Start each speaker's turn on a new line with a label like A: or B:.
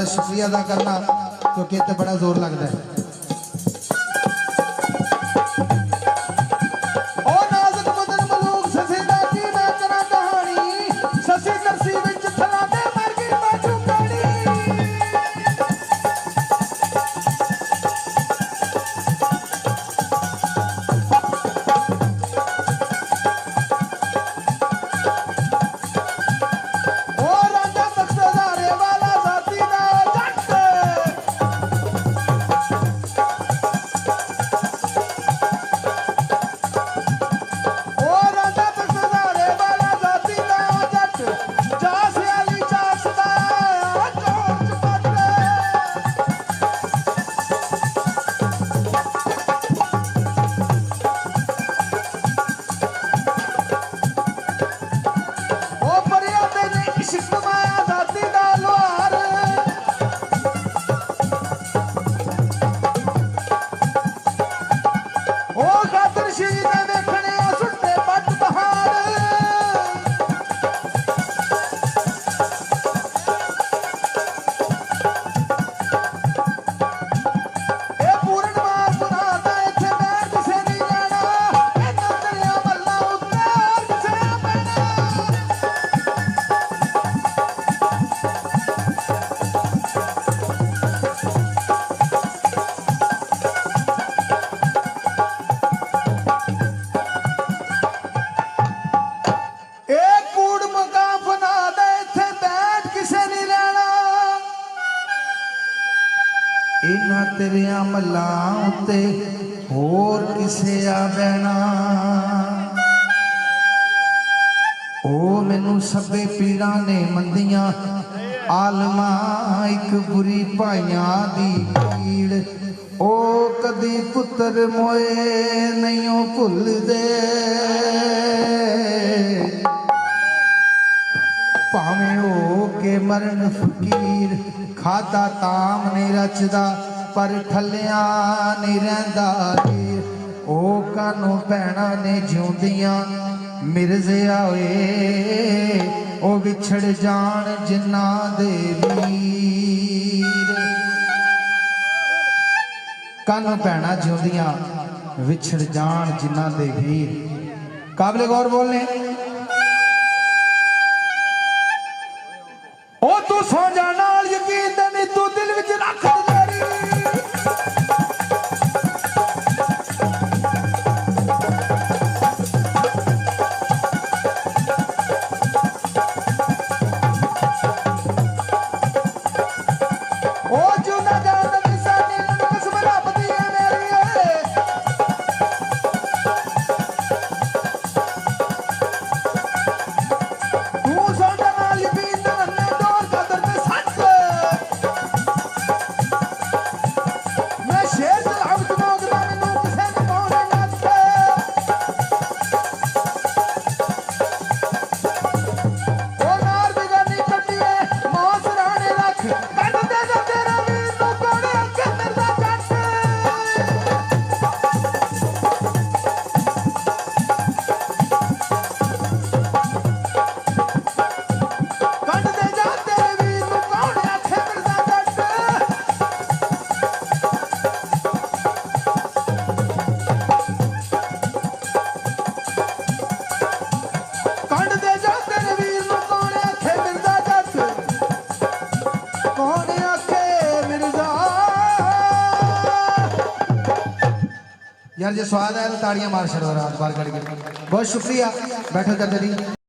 A: सारा शुक्रिया अदा करना क्योंकि इतने बड़ा जोर लगता है। इन्हां तेरिया मल्लां उत्ते होर किसे आ बैना ओ मैनू सभे पीड़ां ने मंदियां आलमा एक बुरी भाइयां दी पीड़ ओ कदी पुत्र मोए नहीं भुलदे भावें हो के मरण फकीर खादा ताम नहीं रचदा पर ठलिया नहीं रहिंदा तीर ओ कानू भैणा ने जिउंदियां मिर्जिया होए ओ विछड़ जान जिन्ना दे वीर कानू भैणा जिउंदियां विछड़ जान जिन्ना दे वीर। काबिले गौर बोलने ओ तू सो जाना यकीन नहीं तू दिल विच रख यार जो स्वाद है तो ताड़ियां मार छड़ो रात बार करके। बहुत शुक्रिया बैठो कर